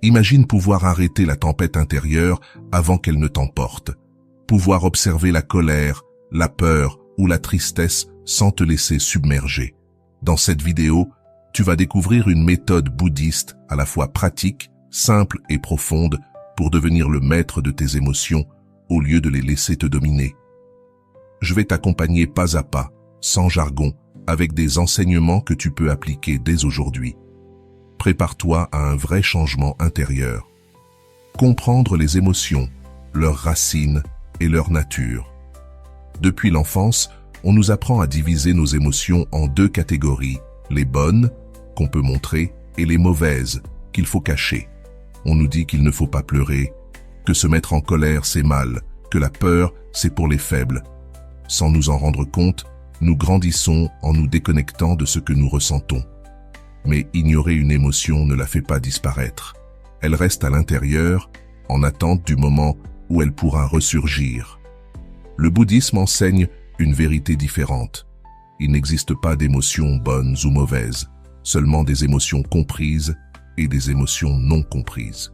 Imagine pouvoir arrêter la tempête intérieure avant qu'elle ne t'emporte. Pouvoir observer la colère, la peur ou la tristesse sans te laisser submerger. Dans cette vidéo, tu vas découvrir une méthode bouddhiste à la fois pratique, simple et profonde pour devenir le maître de tes émotions au lieu de les laisser te dominer. Je vais t'accompagner pas à pas, sans jargon, avec des enseignements que tu peux appliquer dès aujourd'hui. Prépare-toi à un vrai changement intérieur. Comprendre les émotions, leurs racines et leur nature. Depuis l'enfance, on nous apprend à diviser nos émotions en deux catégories, les bonnes, qu'on peut montrer, et les mauvaises, qu'il faut cacher. On nous dit qu'il ne faut pas pleurer, que se mettre en colère c'est mal, que la peur c'est pour les faibles. Sans nous en rendre compte, nous grandissons en nous déconnectant de ce que nous ressentons. Mais ignorer une émotion ne la fait pas disparaître. Elle reste à l'intérieur, en attente du moment où elle pourra ressurgir. Le bouddhisme enseigne une vérité différente. Il n'existe pas d'émotions bonnes ou mauvaises, seulement des émotions comprises et des émotions non comprises.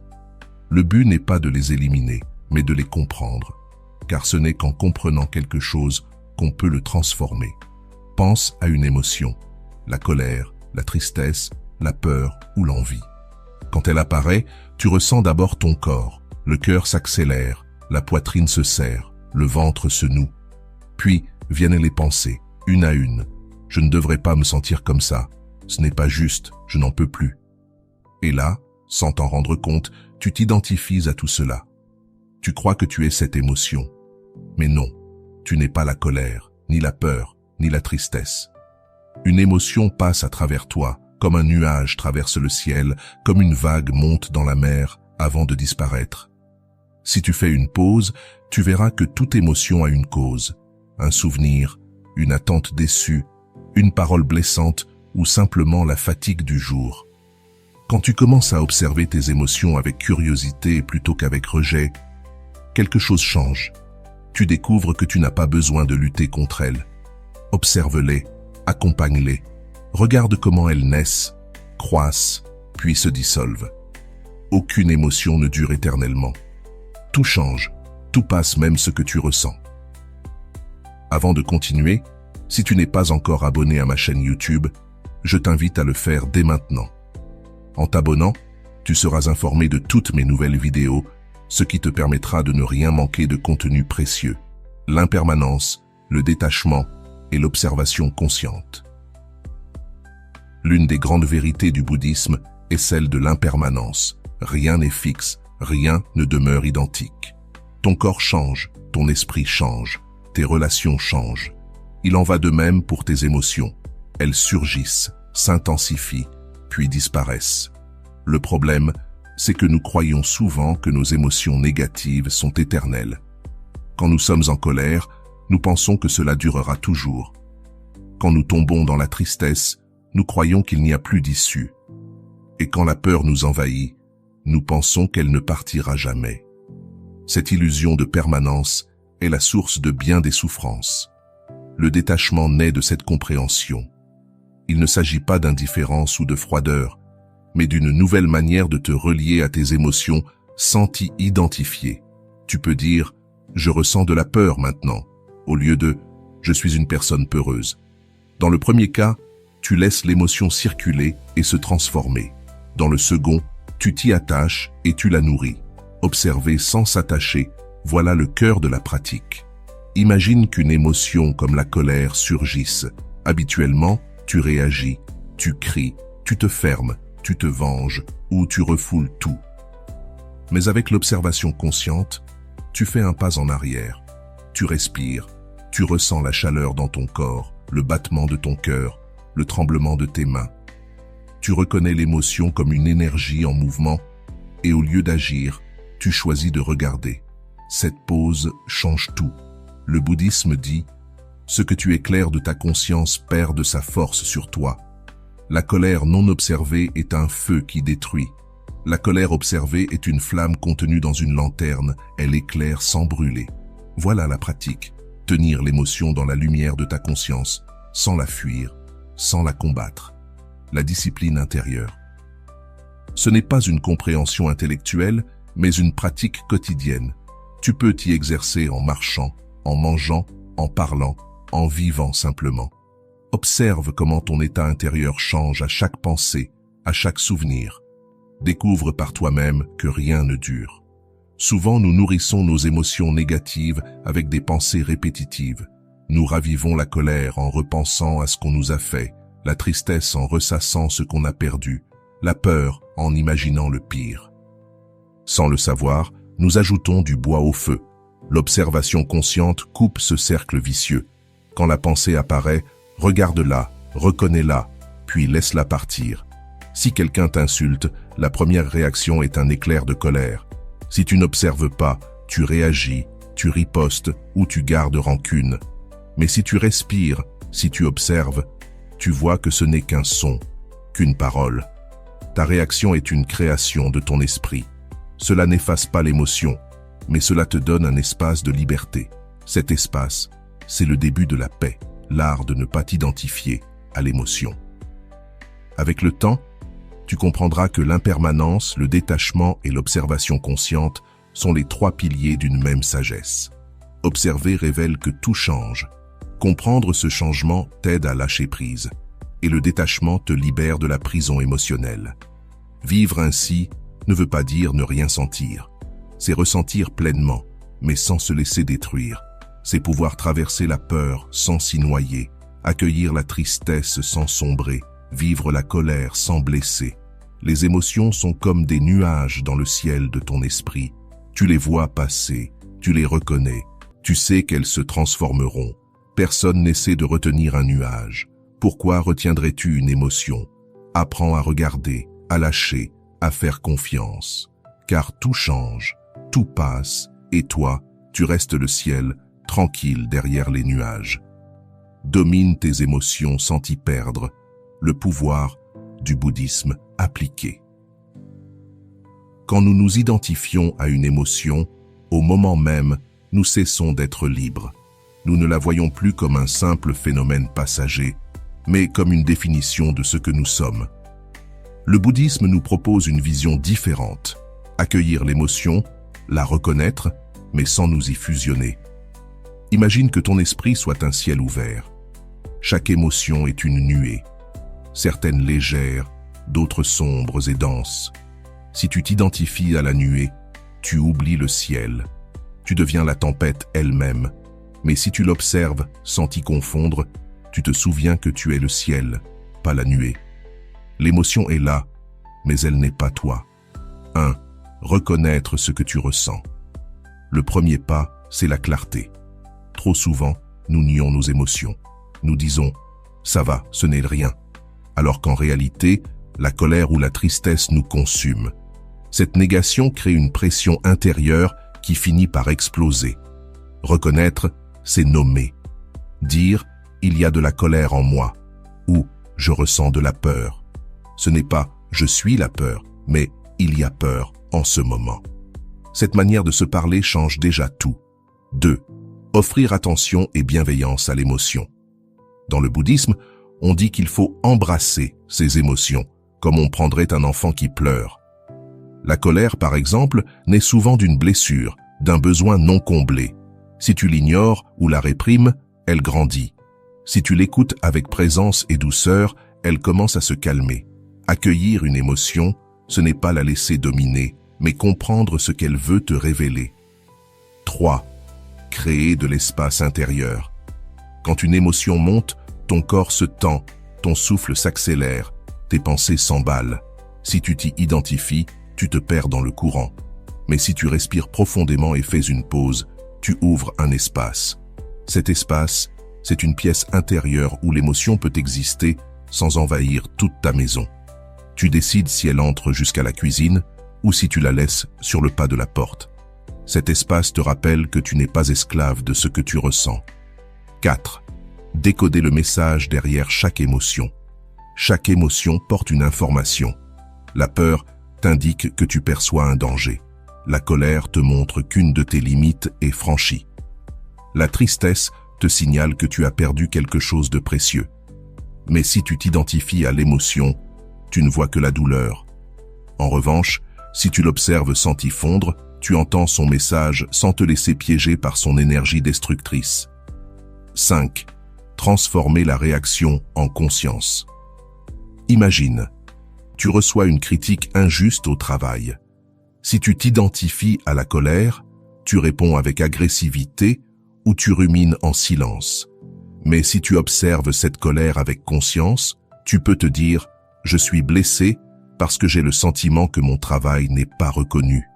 Le but n'est pas de les éliminer, mais de les comprendre, car ce n'est qu'en comprenant quelque chose qu'on peut le transformer. Pense à une émotion, la colère, la tristesse, la peur ou l'envie. Quand elle apparaît, tu ressens d'abord ton corps, le cœur s'accélère, la poitrine se serre, le ventre se noue. Puis viennent les pensées, une à une. Je ne devrais pas me sentir comme ça, ce n'est pas juste, je n'en peux plus. Et là, sans t'en rendre compte, tu t'identifies à tout cela. Tu crois que tu es cette émotion. Mais non, tu n'es pas la colère, ni la peur, ni la tristesse. Une émotion passe à travers toi, comme un nuage traverse le ciel, comme une vague monte dans la mer avant de disparaître. Si tu fais une pause, tu verras que toute émotion a une cause, un souvenir, une attente déçue, une parole blessante ou simplement la fatigue du jour. Quand tu commences à observer tes émotions avec curiosité plutôt qu'avec rejet, quelque chose change. Tu découvres que tu n'as pas besoin de lutter contre elles. Observe-les, accompagne-les, regarde comment elles naissent, croissent, puis se dissolvent. Aucune émotion ne dure éternellement. Tout change, tout passe, même ce que tu ressens. Avant de continuer, si tu n'es pas encore abonné à ma chaîne YouTube, je t'invite à le faire dès maintenant. En t'abonnant, tu seras informé de toutes mes nouvelles vidéos, ce qui te permettra de ne rien manquer de contenu précieux, l'impermanence, le détachement et l'observation consciente. L'une des grandes vérités du bouddhisme est celle de l'impermanence. Rien n'est fixe, rien ne demeure identique. Ton corps change, ton esprit change, tes relations changent. Il en va de même pour tes émotions. Elles surgissent, s'intensifient, puis disparaissent. Le problème, c'est que nous croyons souvent que nos émotions négatives sont éternelles. Quand nous sommes en colère, nous pensons que cela durera toujours. Quand nous tombons dans la tristesse, nous croyons qu'il n'y a plus d'issue. Et quand la peur nous envahit, nous pensons qu'elle ne partira jamais. Cette illusion de permanence est la source de bien des souffrances. Le détachement naît de cette compréhension. Il ne s'agit pas d'indifférence ou de froideur, mais d'une nouvelle manière de te relier à tes émotions sans t'y identifier. Tu peux dire « je ressens de la peur maintenant » au lieu de « je suis une personne peureuse ». Dans le premier cas, tu laisses l'émotion circuler et se transformer. Dans le second, tu t'y attaches et tu la nourris. Observer sans s'attacher, voilà le cœur de la pratique. Imagine qu'une émotion comme la colère surgisse. Habituellement, tu réagis, tu cries, tu te fermes, tu te venges ou tu refoules tout. Mais avec l'observation consciente, tu fais un pas en arrière. Tu respires, tu ressens la chaleur dans ton corps, le battement de ton cœur, le tremblement de tes mains. Tu reconnais l'émotion comme une énergie en mouvement et au lieu d'agir, tu choisis de regarder. Cette pause change tout. Le bouddhisme dit « ce que tu éclaires de ta conscience perd de sa force sur toi ». La colère non observée est un feu qui détruit. La colère observée est une flamme contenue dans une lanterne, elle éclaire sans brûler. Voilà la pratique, tenir l'émotion dans la lumière de ta conscience, sans la fuir, sans la combattre. La discipline intérieure. Ce n'est pas une compréhension intellectuelle, mais une pratique quotidienne. Tu peux t'y exercer en marchant, en mangeant, en parlant, en vivant simplement. Observe comment ton état intérieur change à chaque pensée, à chaque souvenir. Découvre par toi-même que rien ne dure. Souvent, nous nourrissons nos émotions négatives avec des pensées répétitives. Nous ravivons la colère en repensant à ce qu'on nous a fait, la tristesse en ressassant ce qu'on a perdu, la peur en imaginant le pire. Sans le savoir, nous ajoutons du bois au feu. L'observation consciente coupe ce cercle vicieux. Quand la pensée apparaît, regarde-la, reconnais-la, puis laisse-la partir. Si quelqu'un t'insulte, la première réaction est un éclair de colère. Si tu n'observes pas, tu réagis, tu ripostes ou tu gardes rancune. Mais si tu respires, si tu observes, tu vois que ce n'est qu'un son, qu'une parole. Ta réaction est une création de ton esprit. Cela n'efface pas l'émotion, mais cela te donne un espace de liberté. Cet espace, c'est le début de la paix, l'art de ne pas t'identifier à l'émotion. Avec le temps, tu comprendras que l'impermanence, le détachement et l'observation consciente sont les trois piliers d'une même sagesse. Observer révèle que tout change. Comprendre ce changement t'aide à lâcher prise, et le détachement te libère de la prison émotionnelle. Vivre ainsi ne veut pas dire ne rien sentir. C'est ressentir pleinement, mais sans se laisser détruire. C'est pouvoir traverser la peur sans s'y noyer, accueillir la tristesse sans sombrer, vivre la colère sans blesser. Les émotions sont comme des nuages dans le ciel de ton esprit. Tu les vois passer, tu les reconnais, tu sais qu'elles se transformeront. Personne n'essaie de retenir un nuage. Pourquoi retiendrais-tu une émotion? Apprends à regarder, à lâcher, à faire confiance. Car tout change, tout passe, et toi, tu restes le ciel, tranquille derrière les nuages. Domine tes émotions sans t'y perdre. Le pouvoir du bouddhisme appliqué. Quand nous nous identifions à une émotion, au moment même, nous cessons d'être libres. Nous ne la voyons plus comme un simple phénomène passager, mais comme une définition de ce que nous sommes. Le bouddhisme nous propose une vision différente. Accueillir l'émotion, la reconnaître, mais sans nous y fusionner. Imagine que ton esprit soit un ciel ouvert. Chaque émotion est une nuée. Certaines légères, d'autres sombres et denses. Si tu t'identifies à la nuée, tu oublies le ciel. Tu deviens la tempête elle-même. Mais si tu l'observes sans t'y confondre, tu te souviens que tu es le ciel, pas la nuée. L'émotion est là, mais elle n'est pas toi. 1. Reconnaître ce que tu ressens. Le premier pas, c'est la clarté. Trop souvent, nous nions nos émotions. Nous disons « ça va, ce n'est rien », alors qu'en réalité, la colère ou la tristesse nous consume. Cette négation crée une pression intérieure qui finit par exploser. Reconnaître, c'est nommer. Dire « il y a de la colère en moi » ou « je ressens de la peur ». Ce n'est pas « je suis la peur », mais « il y a peur en ce moment ». Cette manière de se parler change déjà tout. 2. Offrir attention et bienveillance à l'émotion. Dans le bouddhisme, on dit qu'il faut embrasser ses émotions, comme on prendrait un enfant qui pleure. La colère, par exemple, naît souvent d'une blessure, d'un besoin non comblé. Si tu l'ignores ou la réprimes, elle grandit. Si tu l'écoutes avec présence et douceur, elle commence à se calmer. Accueillir une émotion, ce n'est pas la laisser dominer, mais comprendre ce qu'elle veut te révéler. 3. Créer de l'espace intérieur. Quand une émotion monte, ton corps se tend, ton souffle s'accélère, tes pensées s'emballent. Si tu t'y identifies, tu te perds dans le courant. Mais si tu respires profondément et fais une pause, tu ouvres un espace. Cet espace, c'est une pièce intérieure où l'émotion peut exister sans envahir toute ta maison. Tu décides si elle entre jusqu'à la cuisine ou si tu la laisses sur le pas de la porte. Cet espace te rappelle que tu n'es pas esclave de ce que tu ressens. 4. Décoder le message derrière chaque émotion. Chaque émotion porte une information. La peur t'indique que tu perçois un danger. La colère te montre qu'une de tes limites est franchie. La tristesse te signale que tu as perdu quelque chose de précieux. Mais si tu t'identifies à l'émotion, tu ne vois que la douleur. En revanche, si tu l'observes sans t'y fondre, tu entends son message sans te laisser piéger par son énergie destructrice. 5. Transformer la réaction en conscience. Imagine, tu reçois une critique injuste au travail. Si tu t'identifies à la colère, tu réponds avec agressivité ou tu rumines en silence. Mais si tu observes cette colère avec conscience, tu peux te dire « Je suis blessé parce que j'ai le sentiment que mon travail n'est pas reconnu ».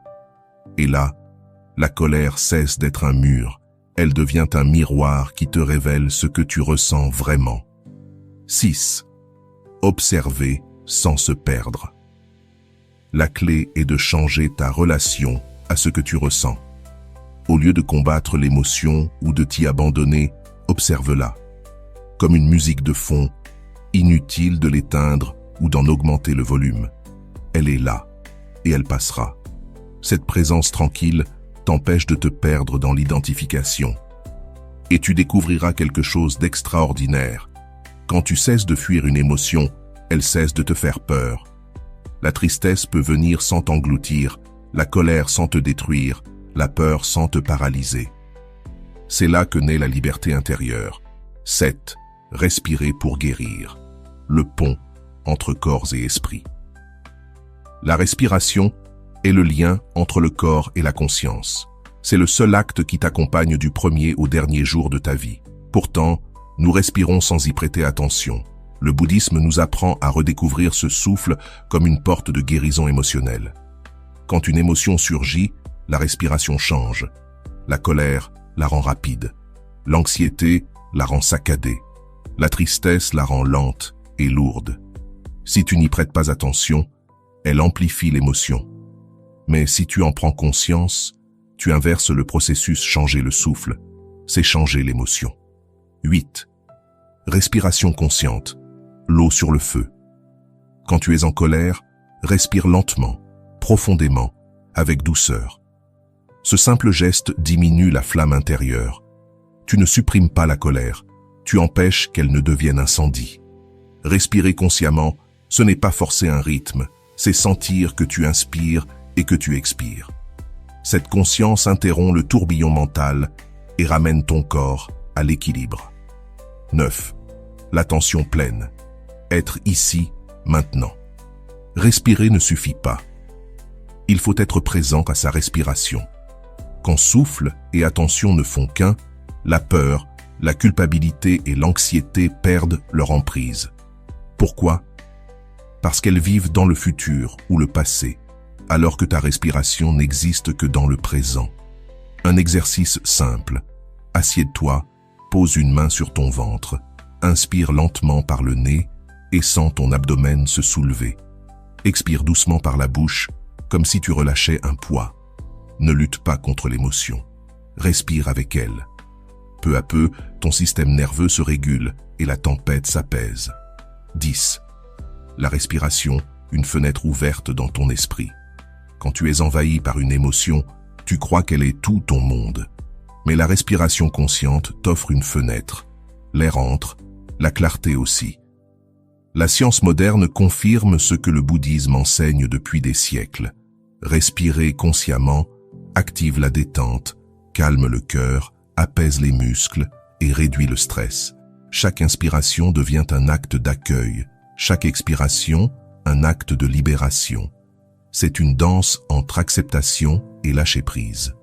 Et là, la colère cesse d'être un mur. Elle devient un miroir qui te révèle ce que tu ressens vraiment. 6. Observer sans se perdre. La clé est de changer ta relation à ce que tu ressens. Au lieu de combattre l'émotion ou de t'y abandonner, observe-la. Comme une musique de fond, inutile de l'éteindre ou d'en augmenter le volume. Elle est là, et elle passera. Cette présence tranquille t'empêche de te perdre dans l'identification. Et tu découvriras quelque chose d'extraordinaire. Quand tu cesses de fuir une émotion, elle cesse de te faire peur. La tristesse peut venir sans t'engloutir, la colère sans te détruire, la peur sans te paralyser. C'est là que naît la liberté intérieure. 7. Respirer pour guérir. Le pont entre corps et esprit. La respiration est le lien entre le corps et la conscience. C'est le seul acte qui t'accompagne du premier au dernier jour de ta vie. Pourtant, nous respirons sans y prêter attention. Le bouddhisme nous apprend à redécouvrir ce souffle comme une porte de guérison émotionnelle. Quand une émotion surgit, la respiration change. La colère la rend rapide. L'anxiété la rend saccadée. La tristesse la rend lente et lourde. Si tu n'y prêtes pas attention, elle amplifie l'émotion. Mais si tu en prends conscience, tu inverses le processus changer le souffle. C'est changer l'émotion. 8. Respiration consciente. L'eau sur le feu. Quand tu es en colère, respire lentement, profondément, avec douceur. Ce simple geste diminue la flamme intérieure. Tu ne supprimes pas la colère, tu empêches qu'elle ne devienne incendie. Respirer consciemment, ce n'est pas forcer un rythme, c'est sentir que tu inspires et que tu expires. Cette conscience interrompt le tourbillon mental et ramène ton corps à l'équilibre. 9. L'attention pleine. Être ici, maintenant. Respirer ne suffit pas. Il faut être présent à sa respiration. Quand souffle et attention ne font qu'un, la peur, la culpabilité et l'anxiété perdent leur emprise. Pourquoi ? Parce qu'elles vivent dans le futur ou le passé, alors que ta respiration n'existe que dans le présent. Un exercice simple. Assieds-toi, pose une main sur ton ventre, inspire lentement par le nez et sens ton abdomen se soulever. Expire doucement par la bouche, comme si tu relâchais un poids. Ne lutte pas contre l'émotion. Respire avec elle. Peu à peu, ton système nerveux se régule et la tempête s'apaise. 10. La respiration, une fenêtre ouverte dans ton esprit. Quand tu es envahi par une émotion, tu crois qu'elle est tout ton monde. Mais la respiration consciente t'offre une fenêtre. L'air entre, la clarté aussi. La science moderne confirme ce que le bouddhisme enseigne depuis des siècles. Respirer consciemment active la détente, calme le cœur, apaise les muscles et réduit le stress. Chaque inspiration devient un acte d'accueil, chaque expiration, un acte de libération. C'est une danse entre acceptation et lâcher-prise.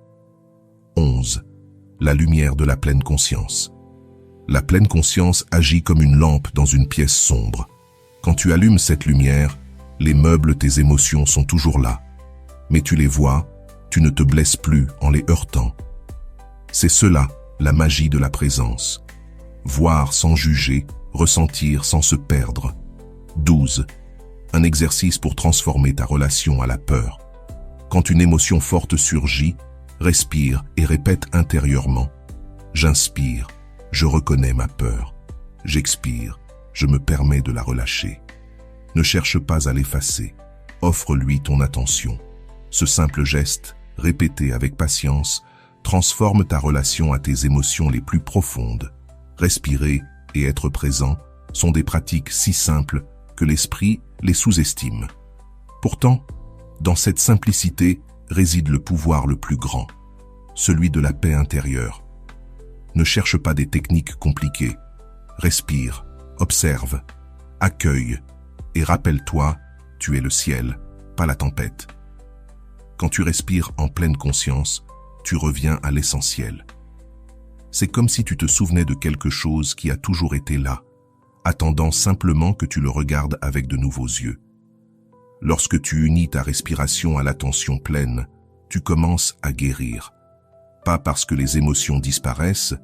11. La lumière de la pleine conscience. La pleine conscience agit comme une lampe dans une pièce sombre. Quand tu allumes cette lumière, les meubles, tes émotions sont toujours là. Mais tu les vois, tu ne te blesses plus en les heurtant. C'est cela, la magie de la présence. Voir sans juger, ressentir sans se perdre. 12. Un exercice pour transformer ta relation à la peur. Quand une émotion forte surgit, respire et répète intérieurement. J'inspire, je reconnais ma peur. J'expire, je me permets de la relâcher. Ne cherche pas à l'effacer, offre-lui ton attention. Ce simple geste, répété avec patience, transforme ta relation à tes émotions les plus profondes. Respirer et être présent sont des pratiques si simples que l'esprit les sous-estime. Pourtant, Dans cette simplicité réside le pouvoir le plus grand, celui de la paix intérieure. Ne cherche pas des techniques compliquées. Respire, observe, accueille et rappelle-toi, tu es le ciel, pas la tempête. Quand tu respires en pleine conscience, tu reviens à l'essentiel. C'est comme si tu te souvenais de quelque chose qui a toujours été là, attendant simplement que tu le regardes avec de nouveaux yeux. Lorsque tu unis ta respiration à l'attention pleine, tu commences à guérir. Pas parce que les émotions disparaissent,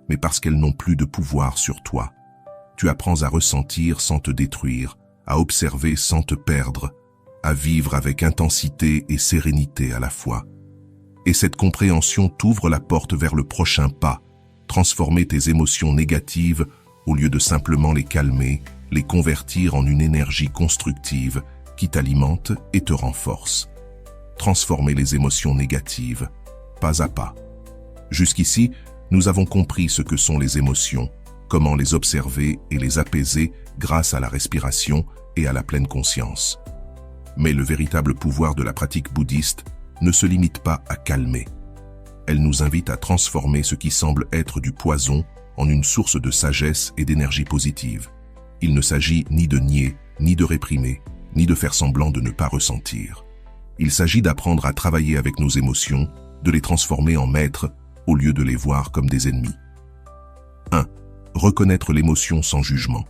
mais parce qu'elles n'ont plus de pouvoir sur toi. Tu apprends à ressentir sans te détruire, à observer sans te perdre, à vivre avec intensité et sérénité à la fois. Et cette compréhension t'ouvre la porte vers le prochain pas, transformer tes émotions négatives au lieu de simplement les calmer, les convertir en une énergie constructive qui t'alimente et te renforce. Transformer les émotions négatives, pas à pas. Jusqu'ici, nous avons compris ce que sont les émotions, comment les observer et les apaiser grâce à la respiration et à la pleine conscience. Mais le véritable pouvoir de la pratique bouddhiste ne se limite pas à calmer. Elle nous invite à transformer ce qui semble être du poison en une source de sagesse et d'énergie positive. Il ne s'agit ni de nier, ni de réprimer, ni de faire semblant de ne pas ressentir. Il s'agit d'apprendre à travailler avec nos émotions, de les transformer en maîtres au lieu de les voir comme des ennemis. 1. Reconnaître l'émotion sans jugement.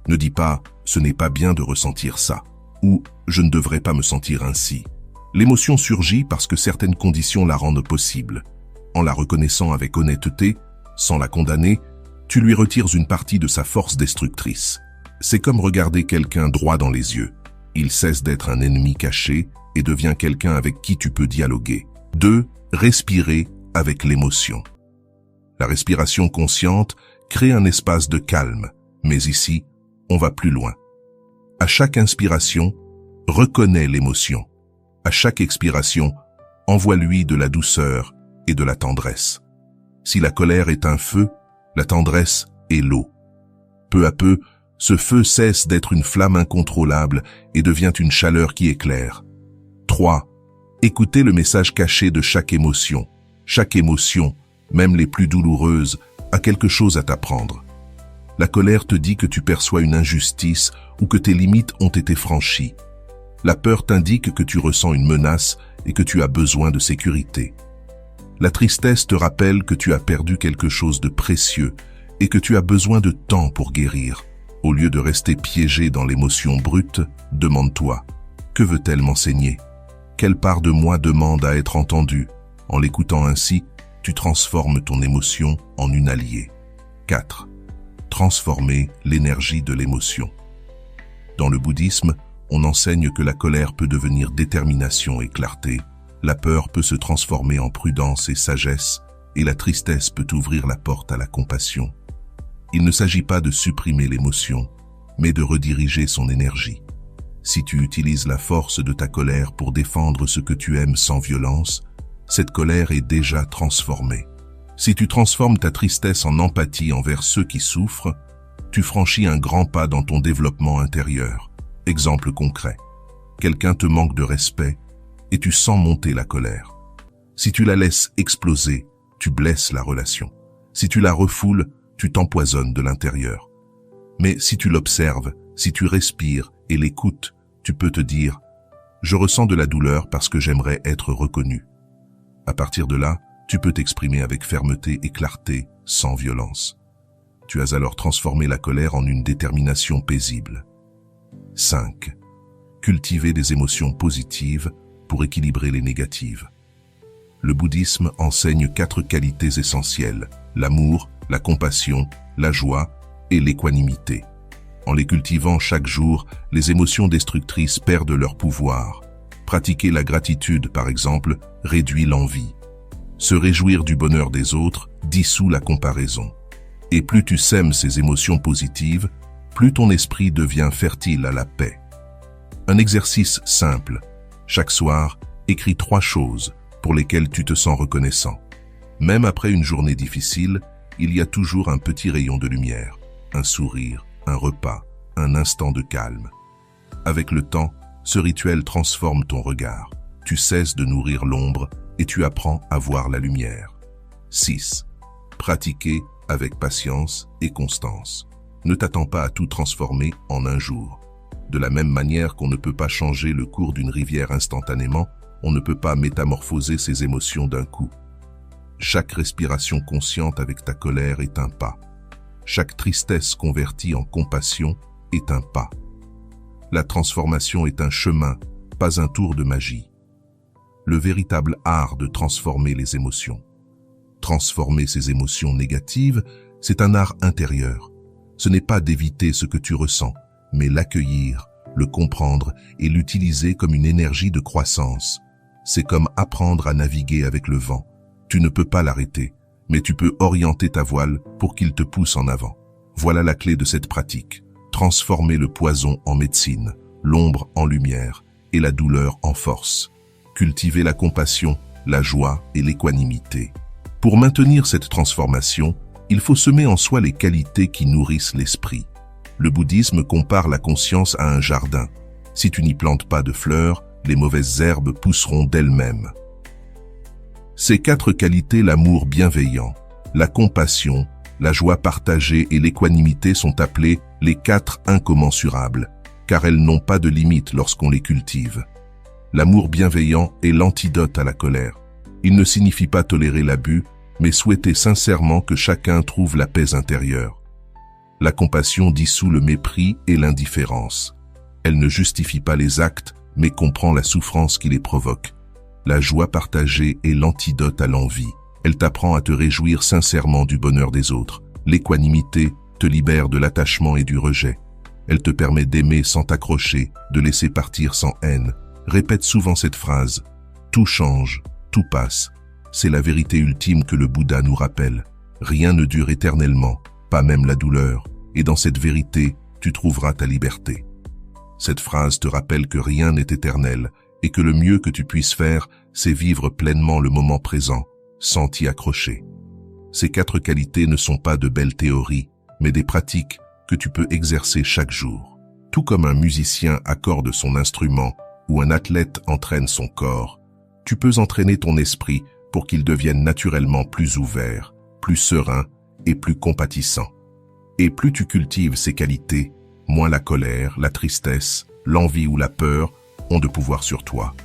Ne dis pas « ce n'est pas bien de ressentir ça » ou « je ne devrais pas me sentir ainsi ». L'émotion surgit parce que certaines conditions la rendent possible. En la reconnaissant avec honnêteté, sans la condamner, tu lui retires une partie de sa force destructrice. C'est comme regarder quelqu'un droit dans les yeux. Il cesse d'être un ennemi caché et devient quelqu'un avec qui tu peux dialoguer. 2. Respirer avec l'émotion. La respiration consciente crée un espace de calme, mais ici, on va plus loin. À chaque inspiration, reconnais l'émotion. À chaque expiration, envoie-lui de la douceur et de la tendresse. Si la colère est un feu, la tendresse est l'eau. Peu à peu, ce feu cesse d'être une flamme incontrôlable et devient une chaleur qui éclaire. 3. Écoutez le message caché de chaque émotion. Chaque émotion, même les plus douloureuses, a quelque chose à t'apprendre. La colère te dit que tu perçois une injustice ou que tes limites ont été franchies. La peur t'indique que tu ressens une menace et que tu as besoin de sécurité. La tristesse te rappelle que tu as perdu quelque chose de précieux et que tu as besoin de temps pour guérir. Au lieu de rester piégé dans l'émotion brute, demande-toi, que veut-elle m'enseigner? Quelle part de moi demande à être entendue? En l'écoutant ainsi, tu transformes ton émotion en une alliée. 4. Transformer l'énergie de l'émotion. Dans le bouddhisme, on enseigne que la colère peut devenir détermination et clarté, la peur peut se transformer en prudence et sagesse, et la tristesse peut ouvrir la porte à la compassion. Il ne s'agit pas de supprimer l'émotion, mais de rediriger son énergie. Si tu utilises la force de ta colère pour défendre ce que tu aimes sans violence, cette colère est déjà transformée. Si tu transformes ta tristesse en empathie envers ceux qui souffrent, tu franchis un grand pas dans ton développement intérieur. Exemple concret. Quelqu'un te manque de respect et tu sens monter la colère. Si tu la laisses exploser, tu blesses la relation. Si tu la refoules, tu t'empoisonnes de l'intérieur. Mais si tu l'observes, si tu respires et l'écoutes, tu peux te dire « Je ressens de la douleur parce que j'aimerais être reconnu ». À partir de là, tu peux t'exprimer avec fermeté et clarté, sans violence. Tu as alors transformé la colère en une détermination paisible. 5. Cultiver des émotions positives pour équilibrer les négatives. Le bouddhisme enseigne 4 qualités essentielles, l'amour, la compassion, la joie et l'équanimité. En les cultivant chaque jour, les émotions destructrices perdent leur pouvoir. Pratiquer la gratitude, par exemple, réduit l'envie. Se réjouir du bonheur des autres dissout la comparaison. Et plus tu sèmes ces émotions positives, plus ton esprit devient fertile à la paix. Un exercice simple. Chaque soir, écris 3 choses pour lesquelles tu te sens reconnaissant. Même après une journée difficile, il y a toujours un petit rayon de lumière, un sourire, un repas, un instant de calme. Avec le temps, ce rituel transforme ton regard. tu cesses de nourrir l'ombre et tu apprends à voir la lumière. 6. Pratiquer avec patience et constance. Ne t'attends pas à tout transformer en un jour. De la même manière qu'on ne peut pas changer le cours d'une rivière instantanément, on ne peut pas métamorphoser ses émotions d'un coup. Chaque respiration consciente avec ta colère est un pas. Chaque tristesse convertie en compassion est un pas. La transformation est un chemin, pas un tour de magie. Le véritable art de transformer les émotions. Transformer ces émotions négatives, c'est un art intérieur. Ce n'est pas d'éviter ce que tu ressens, mais l'accueillir, le comprendre et l'utiliser comme une énergie de croissance. C'est comme apprendre à naviguer avec le vent. Tu ne peux pas l'arrêter, mais tu peux orienter ta voile pour qu'il te pousse en avant. Voilà la clé de cette pratique. Transformer le poison en médecine, l'ombre en lumière et la douleur en force. Cultiver la compassion, la joie et l'équanimité. Pour maintenir cette transformation, il faut semer en soi les qualités qui nourrissent l'esprit. Le bouddhisme compare la conscience à un jardin. Si tu n'y plantes pas de fleurs, les mauvaises herbes pousseront d'elles-mêmes. Ces 4 qualités, l'amour bienveillant, la compassion, la joie partagée et l'équanimité sont appelées les 4 incommensurables, car elles n'ont pas de limite lorsqu'on les cultive. L'amour bienveillant est l'antidote à la colère. Il ne signifie pas tolérer l'abus, mais souhaiter sincèrement que chacun trouve la paix intérieure. La compassion dissout le mépris et l'indifférence. Elle ne justifie pas les actes, mais comprend la souffrance qui les provoque. La joie partagée est l'antidote à l'envie. Elle t'apprend à te réjouir sincèrement du bonheur des autres. L'équanimité te libère de l'attachement et du rejet. Elle te permet d'aimer sans t'accrocher, de laisser partir sans haine. Répète souvent cette phrase. Tout change, tout passe. C'est la vérité ultime que le Bouddha nous rappelle. Rien ne dure éternellement, pas même la douleur. Et dans cette vérité, tu trouveras ta liberté. Cette phrase te rappelle que rien n'est éternel et que le mieux que tu puisses faire, c'est vivre pleinement le moment présent, sans t'y accrocher. Ces 4 qualités ne sont pas de belles théories, mais des pratiques que tu peux exercer chaque jour. Tout comme un musicien accorde son instrument ou un athlète entraîne son corps, tu peux entraîner ton esprit pour qu'il devienne naturellement plus ouvert, plus serein et plus compatissant. Et plus tu cultives ces qualités, moins la colère, la tristesse, l'envie ou la peur ont de pouvoir sur toi.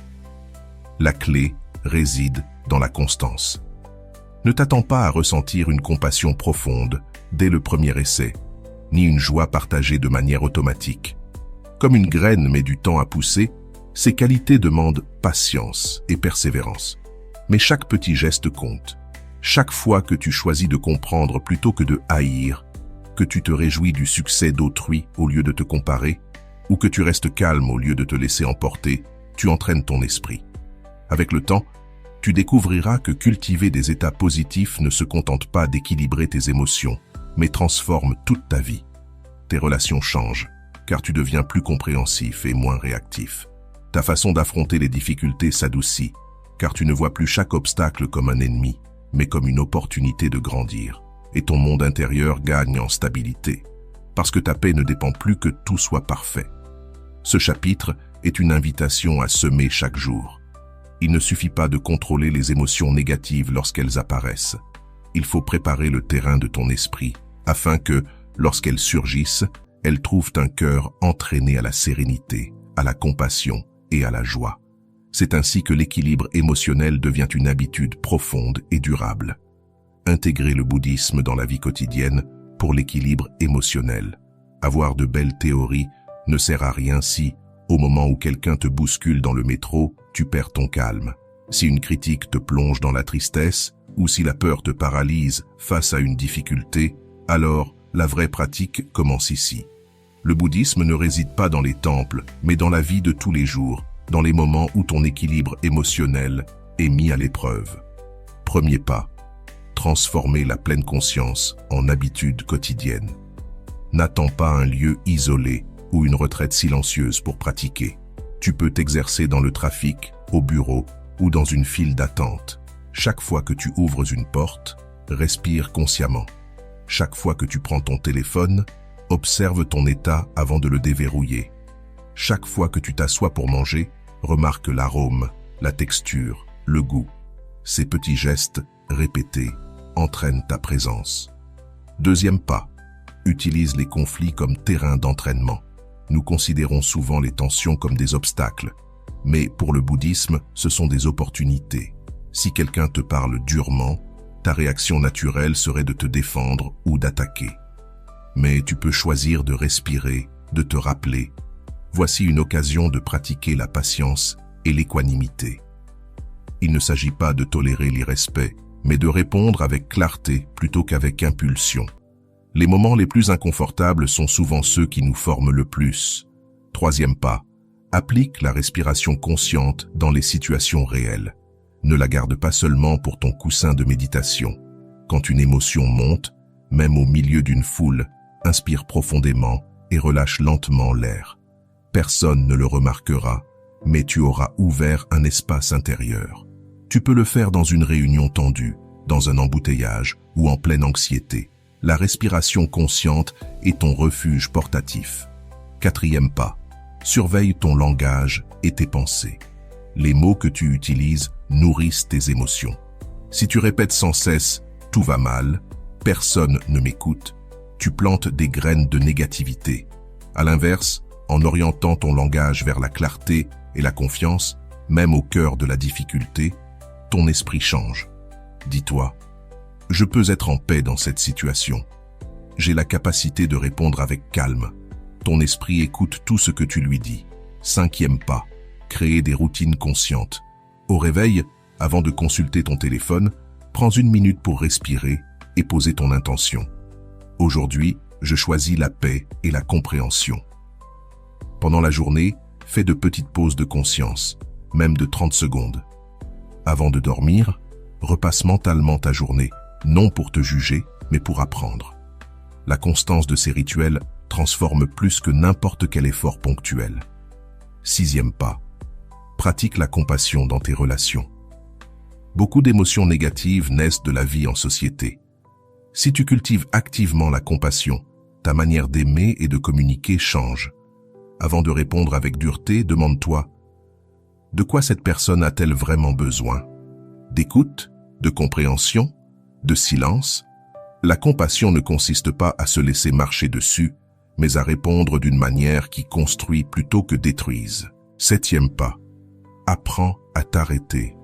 La clé réside dans la constance. Ne t'attends pas à ressentir une compassion profonde dès le premier essai, ni une joie partagée de manière automatique. Comme une graine met du temps à pousser, ces qualités demandent patience et persévérance. Mais chaque petit geste compte. Chaque fois que tu choisis de comprendre plutôt que de haïr, que tu te réjouis du succès d'autrui au lieu de te comparer, ou que tu restes calme au lieu de te laisser emporter, tu entraînes ton esprit. Avec le temps, tu découvriras que cultiver des états positifs ne se contente pas d'équilibrer tes émotions, mais transforme toute ta vie. Tes relations changent, car tu deviens plus compréhensif et moins réactif. Ta façon d'affronter les difficultés s'adoucit, car tu ne vois plus chaque obstacle comme un ennemi, mais comme une opportunité de grandir. Et ton monde intérieur gagne en stabilité, parce que ta paix ne dépend plus que tout soit parfait. Ce chapitre est une invitation à semer chaque jour. Il ne suffit pas de contrôler les émotions négatives lorsqu'elles apparaissent. Il faut préparer le terrain de ton esprit, afin que, lorsqu'elles surgissent, elles trouvent un cœur entraîné à la sérénité, à la compassion et à la joie. C'est ainsi que l'équilibre émotionnel devient une habitude profonde et durable. Intégrer le bouddhisme dans la vie quotidienne pour l'équilibre émotionnel. Avoir de belles théories ne sert à rien si, au moment où quelqu'un te bouscule dans le métro, tu perds ton calme. Si une critique te plonge dans la tristesse ou si la peur te paralyse face à une difficulté, alors la vraie pratique commence ici. Le bouddhisme ne réside pas dans les temples, mais dans la vie de tous les jours, dans les moments où ton équilibre émotionnel est mis à l'épreuve. Premier pas. Transformer la pleine conscience en habitude quotidienne. N'attends pas un lieu isolé ou une retraite silencieuse pour pratiquer. Tu peux t'exercer dans le trafic, au bureau ou dans une file d'attente. Chaque fois que tu ouvres une porte, respire consciemment. Chaque fois que tu prends ton téléphone, observe ton état avant de le déverrouiller. Chaque fois que tu t'assois pour manger, remarque l'arôme, la texture, le goût. Ces petits gestes, répétés, entraînent ta présence. Deuxième pas, utilise les conflits comme terrain d'entraînement. Nous considérons souvent les tensions comme des obstacles, mais pour le bouddhisme, ce sont des opportunités. Si quelqu'un te parle durement, ta réaction naturelle serait de te défendre ou d'attaquer. Mais tu peux choisir de respirer, de te rappeler. Voici une occasion de pratiquer la patience et l'équanimité. Il ne s'agit pas de tolérer l'irrespect, mais de répondre avec clarté plutôt qu'avec impulsion. Les moments les plus inconfortables sont souvent ceux qui nous forment le plus. Troisième pas, applique la respiration consciente dans les situations réelles. Ne la garde pas seulement pour ton coussin de méditation. Quand une émotion monte, même au milieu d'une foule, inspire profondément et relâche lentement l'air. Personne ne le remarquera, mais tu auras ouvert un espace intérieur. Tu peux le faire dans une réunion tendue, dans un embouteillage ou en pleine anxiété. La respiration consciente est ton refuge portatif. Quatrième pas, surveille ton langage et tes pensées. Les mots que tu utilises nourrissent tes émotions. Si tu répètes sans cesse « tout va mal »,« personne ne m'écoute », tu plantes des graines de négativité. À l'inverse, en orientant ton langage vers la clarté et la confiance, même au cœur de la difficulté, ton esprit change. Dis-toi, je peux être en paix dans cette situation. J'ai la capacité de répondre avec calme. Ton esprit écoute tout ce que tu lui dis. Cinquième pas, créer des routines conscientes. Au réveil, avant de consulter ton téléphone, prends une minute pour respirer et poser ton intention. Aujourd'hui, je choisis la paix et la compréhension. Pendant la journée, fais de petites pauses de conscience, même de 30 secondes. Avant de dormir, repasse mentalement ta journée, non pour te juger, mais pour apprendre. La constance de ces rituels transforme plus que n'importe quel effort ponctuel. Sixième pas, pratique la compassion dans tes relations. Beaucoup d'émotions négatives naissent de la vie en société. Si tu cultives activement la compassion, ta manière d'aimer et de communiquer change. Avant de répondre avec dureté, demande-toi « De quoi cette personne a-t-elle vraiment besoin ? D'écoute, de compréhension, de silence ?» La compassion ne consiste pas à se laisser marcher dessus, mais à répondre d'une manière qui construit plutôt que détruise. Septième pas, apprends à t'arrêter.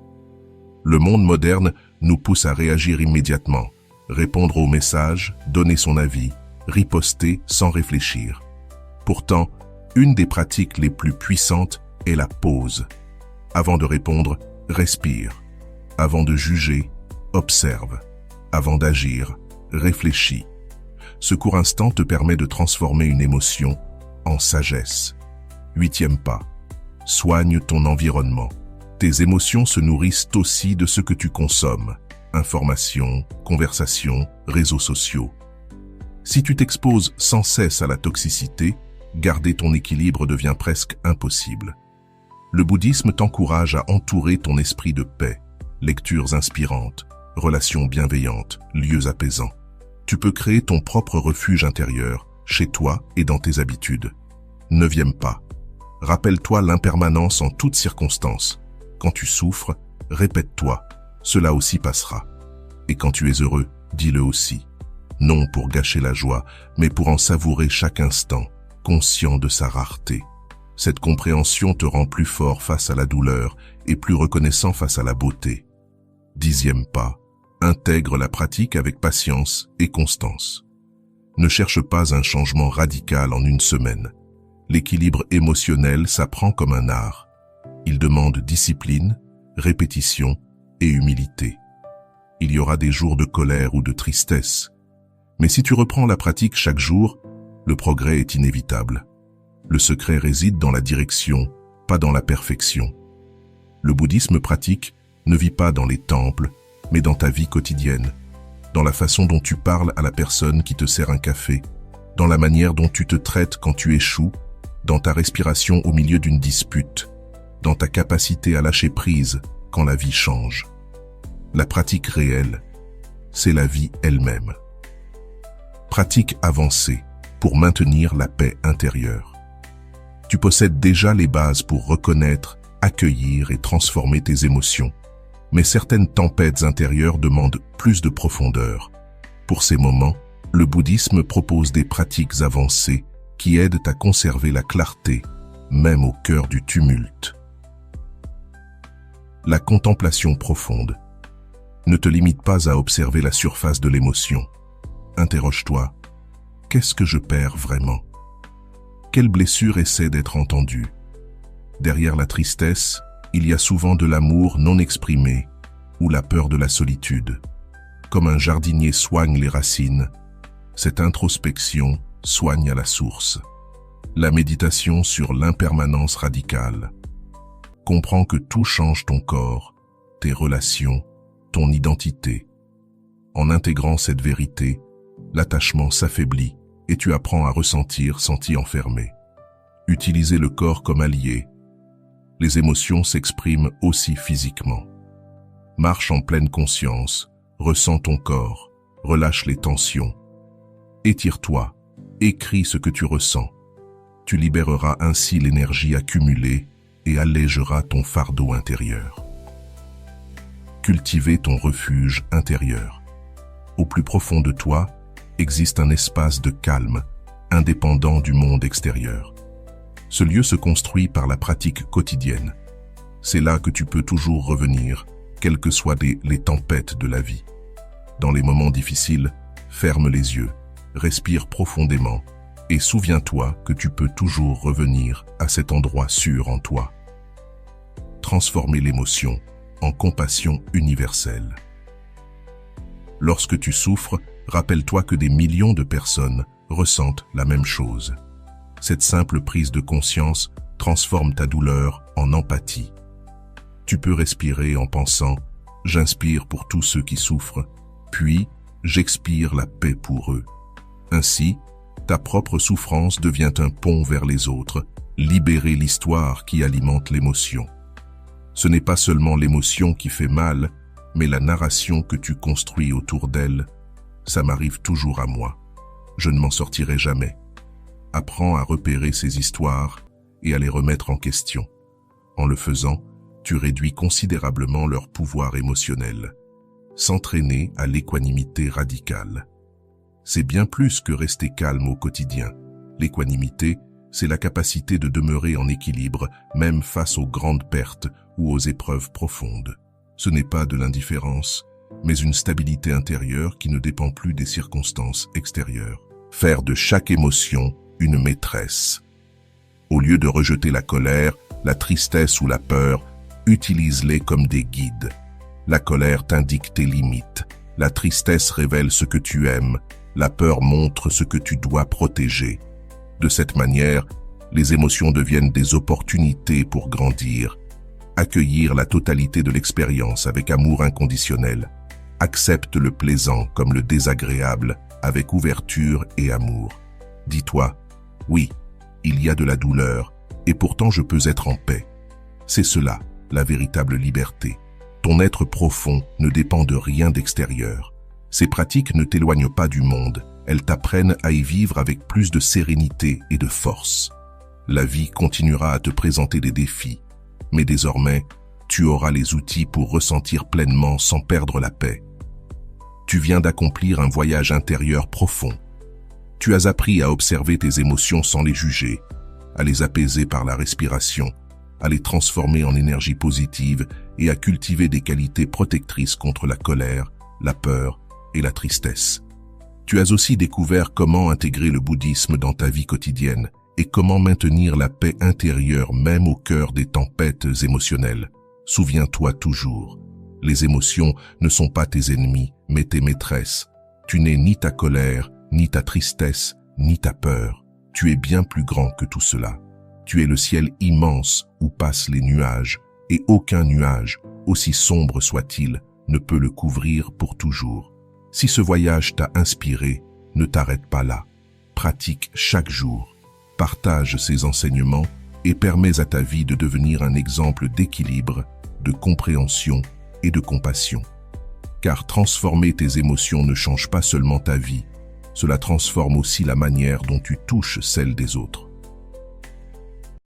Le monde moderne nous pousse à réagir immédiatement, répondre aux messages, donner son avis, riposter sans réfléchir. Pourtant, une des pratiques les plus puissantes est la pause. Avant de répondre, respire. Avant de juger, observe. Avant d'agir, réfléchis. Ce court instant te permet de transformer une émotion en sagesse. Huitième pas, soigne ton environnement. Tes émotions se nourrissent aussi de ce que tu consommes. Informations, conversations, réseaux sociaux. Si tu t'exposes sans cesse à la toxicité, garder ton équilibre devient presque impossible. Le bouddhisme t'encourage à entourer ton esprit de paix, lectures inspirantes, relations bienveillantes, lieux apaisants. Tu peux créer ton propre refuge intérieur, chez toi et dans tes habitudes. Neuvième pas, rappelle-toi l'impermanence en toutes circonstances. Quand tu souffres, répète-toi, cela aussi passera. Et quand tu es heureux, dis-le aussi. Non pour gâcher la joie, mais pour en savourer chaque instant, conscient de sa rareté. Cette compréhension te rend plus fort face à la douleur et plus reconnaissant face à la beauté. Dixième pas, intègre la pratique avec patience et constance. Ne cherche pas un changement radical en une semaine. L'équilibre émotionnel s'apprend comme un art. Il demande discipline, répétition et humilité. Il y aura des jours de colère ou de tristesse. Mais si tu reprends la pratique chaque jour, le progrès est inévitable. Le secret réside dans la direction, pas dans la perfection. Le bouddhisme pratique ne vit pas dans les temples, mais dans ta vie quotidienne, dans la façon dont tu parles à la personne qui te sert un café, dans la manière dont tu te traites quand tu échoues, dans ta respiration au milieu d'une dispute, dans ta capacité à lâcher prise quand la vie change. La pratique réelle, c'est la vie elle-même. Pratique avancée pour maintenir la paix intérieure. Tu possèdes déjà les bases pour reconnaître, accueillir et transformer tes émotions. Mais certaines tempêtes intérieures demandent plus de profondeur. Pour ces moments, le bouddhisme propose des pratiques avancées qui aident à conserver la clarté, même au cœur du tumulte. La contemplation profonde. Ne te limite pas à observer la surface de l'émotion. Interroge-toi, qu'est-ce que je perds vraiment? Quelle blessure essaie d'être entendue? Derrière la tristesse, il y a souvent de l'amour non exprimé ou la peur de la solitude. Comme un jardinier soigne les racines, cette introspection soigne à la source. La méditation sur l'impermanence radicale. Comprends que tout change ton corps, tes relations, ton identité. En intégrant cette vérité, l'attachement s'affaiblit et tu apprends à ressentir sans t'y enfermer. Utiliser le corps comme allié. Les émotions s'expriment aussi physiquement. Marche en pleine conscience, ressens ton corps, relâche les tensions. Étire-toi, écris ce que tu ressens. Tu libéreras ainsi l'énergie accumulée et allégeras ton fardeau intérieur. Cultiver ton refuge intérieur. Au plus profond de toi, existe un espace de calme, indépendant du monde extérieur. Ce lieu se construit par la pratique quotidienne. C'est là que tu peux toujours revenir, quelles que soient les tempêtes de la vie. Dans les moments difficiles, ferme les yeux, respire profondément et souviens-toi que tu peux toujours revenir à cet endroit sûr en toi. Transformer l'émotion en compassion universelle. Lorsque tu souffres, rappelle-toi que des millions de personnes ressentent la même chose. Cette simple prise de conscience transforme ta douleur en empathie. Tu peux respirer en pensant « J'inspire pour tous ceux qui souffrent », puis « J'expire la paix pour eux ». Ainsi, ta propre souffrance devient un pont vers les autres, libérer l'histoire qui alimente l'émotion. Ce n'est pas seulement l'émotion qui fait mal, mais la narration que tu construis autour d'elle. Ça m'arrive toujours à moi. Je ne m'en sortirai jamais. Apprends à repérer ces histoires et à les remettre en question. En le faisant, tu réduis considérablement leur pouvoir émotionnel. S'entraîner à l'équanimité radicale. C'est bien plus que rester calme au quotidien. L'équanimité, c'est la capacité de demeurer en équilibre, même face aux grandes pertes ou aux épreuves profondes. Ce n'est pas de l'indifférence, mais une stabilité intérieure qui ne dépend plus des circonstances extérieures. Faire de chaque émotion une maîtresse. Au lieu de rejeter la colère, la tristesse ou la peur, utilise-les comme des guides. La colère t'indique tes limites. La tristesse révèle ce que tu aimes. La peur montre ce que tu dois protéger. De cette manière, les émotions deviennent des opportunités pour grandir. Accueillir la totalité de l'expérience avec amour inconditionnel. Accepte le plaisant comme le désagréable avec ouverture et amour. Dis-toi, oui, il y a de la douleur, et pourtant je peux être en paix. C'est cela, la véritable liberté. Ton être profond ne dépend de rien d'extérieur. Ces pratiques ne t'éloignent pas du monde, elles t'apprennent à y vivre avec plus de sérénité et de force. La vie continuera à te présenter des défis, mais désormais, tu auras les outils pour ressentir pleinement sans perdre la paix. Tu viens d'accomplir un voyage intérieur profond. Tu as appris à observer tes émotions sans les juger, à les apaiser par la respiration, à les transformer en énergie positive et à cultiver des qualités protectrices contre la colère, la peur et la tristesse. Tu as aussi découvert comment intégrer le bouddhisme dans ta vie quotidienne et comment maintenir la paix intérieure même au cœur des tempêtes émotionnelles. Souviens-toi toujours, les émotions ne sont pas tes ennemis, mais tes maîtresses. Tu n'es ni ta colère, ni ta tristesse, ni ta peur. Tu es bien plus grand que tout cela. Tu es le ciel immense où passent les nuages, et aucun nuage, aussi sombre soit-il, ne peut le couvrir pour toujours. Si ce voyage t'a inspiré, ne t'arrête pas là. Pratique chaque jour. Partage ces enseignements et permets à ta vie de devenir un exemple d'équilibre, de compréhension et de compassion. Car transformer tes émotions ne change pas seulement ta vie, cela transforme aussi la manière dont tu touches celle des autres.